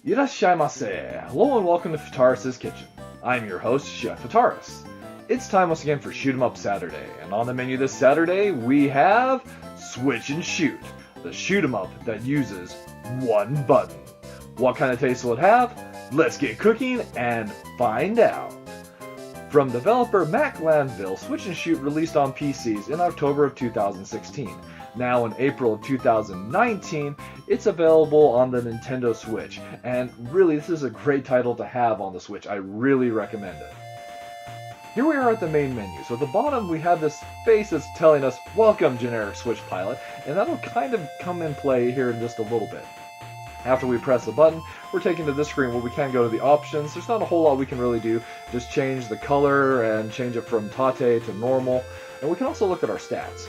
Irashaimase! Hello and welcome to Fitaurus Kitchen. I'm your host, Chef Fitaurus. It's time once again for Shoot 'em Up Saturday, and on the menu this Saturday we have Switch and Shoot, the shoot 'em up that uses one button. What kind of taste will it have? Let's get cooking and find out. From developer Mac Landville, Switch and Shoot released on PCs in October of 2016. Now in April of 2019, it's available on the Nintendo Switch, and really this is a great title to have on the Switch. I really recommend it. Here we are at the main menu. So at the bottom we have this face that's telling us, welcome generic Switch pilot, and that'll kind of come in play here in just a little bit. After we press the button, we're taken to this screen where we can go to the options. There's not a whole lot we can really do. Just change the color and change it from Tate to normal, and we can also look at our stats.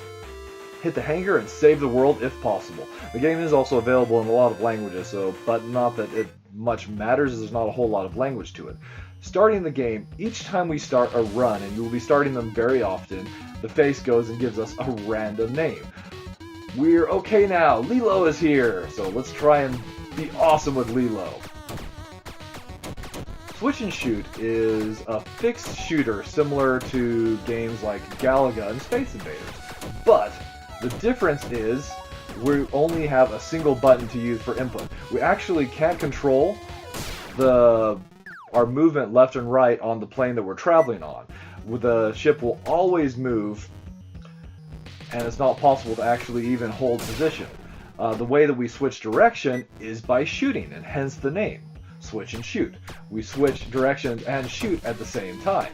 Hit the hanger and save the world if possible. The game is also available in a lot of languages, but not that it much matters, as there's not a whole lot of language to it. Starting the game, each time we start a run, and you will be starting them very often, the face goes and gives us a random name. We're okay now, Lilo is here, so let's try and be awesome with Lilo. Switch and Shoot is a fixed shooter similar to games like Galaga and Space Invaders, but the difference is we only have a single button to use for input. We actually can't control our movement left and right on the plane that we're traveling on. The ship will always move, and it's not possible to actually even hold position. The way that we switch direction is by shooting, and hence the name, Switch and Shoot. We switch directions and shoot at the same time.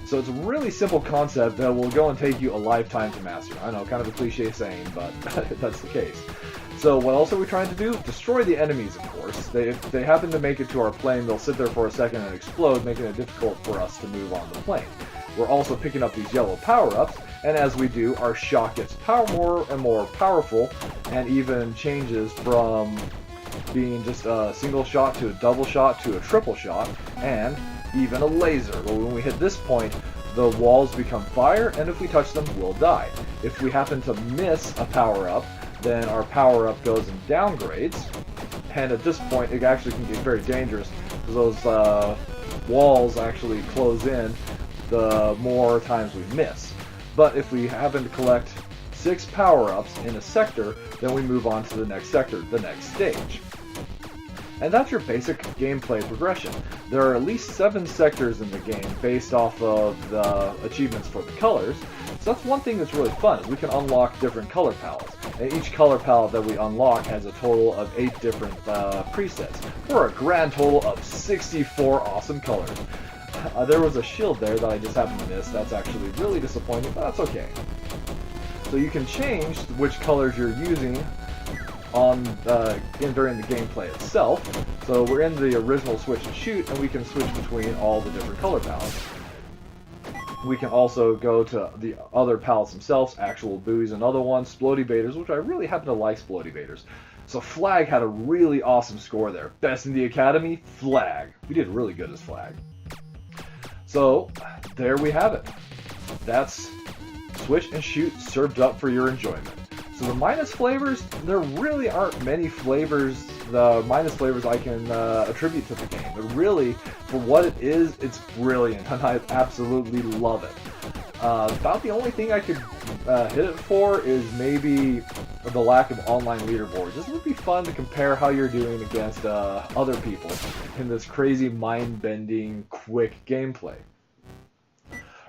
So it's a really simple concept that will go and take you a lifetime to master. I know, kind of a cliche saying, but that's the case. So what else are we trying to do? Destroy the enemies, of course. If they happen to make it to our plane, they'll sit there for a second and explode, making it difficult for us to move on the plane. We're also picking up these yellow power-ups, and as we do, our shot gets more and more powerful, and even changes from being just a single shot to a double shot to a triple shot, and even a laser. Well, when we hit this point, the walls become fire, and if we touch them, we'll die. If we happen to miss a power-up, then our power-up goes and downgrades, and at this point it actually can get very dangerous, because those walls actually close in the more times we miss. But if we happen to collect 6 power-ups in a sector, then we move on to the next sector, the next stage. And that's your basic gameplay progression. There are at least 7 sectors in the game based off of the achievements for the colors. So that's one thing that's really fun, is we can unlock different color palettes. And each color palette that we unlock has a total of 8 different presets, for a grand total of 64 awesome colors. There was a shield there that I just happened to miss. That's actually really disappointing, but that's okay. So you can change which colors you're using during the gameplay itself. So we're in the original Switch and Shoot, and we can switch between all the different color palettes. We can also go to the other palettes themselves, actual buoys and other ones, Splody Baiters, which I really happen to like Splody Baiters. So Flag had a really awesome score there. Best in the Academy, Flag. We did really good as Flag. So there we have it. That's Switch and Shoot served up for your enjoyment. So the minus flavors, there really aren't many flavors, the minus flavors I can attribute to the game. But really, for what it is, it's brilliant, and I absolutely love it. About the only thing I could hit it for is maybe the lack of online leaderboards. It would be fun to compare how you're doing against other people in this crazy, mind-bending, quick gameplay.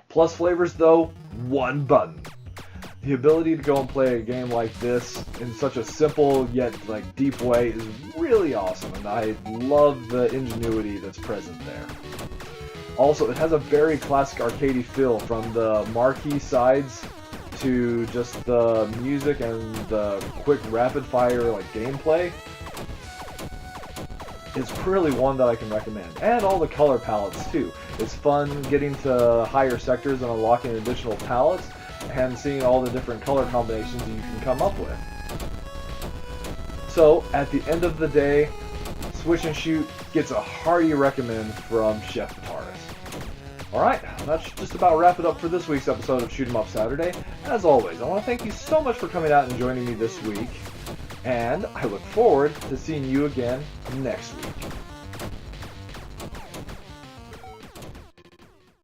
Plus flavors, though, one button. The ability to go and play a game like this in such a simple yet deep way is really awesome, and I love the ingenuity that's present there. Also, it has a very classic arcadey feel, from the marquee sides to just the music and the quick rapid-fire gameplay. It's really one that I can recommend. And all the color palettes too. It's fun getting to higher sectors and unlocking additional palettes, and seeing all the different color combinations you can come up with. So, at the end of the day, Switch and Shoot gets a hearty recommend from Chef Fitaurus. Alright, that's just about wrap it up for this week's episode of Shoot 'em Up Saturday. As always, I want to thank you so much for coming out and joining me this week. and I look forward to seeing you again next week.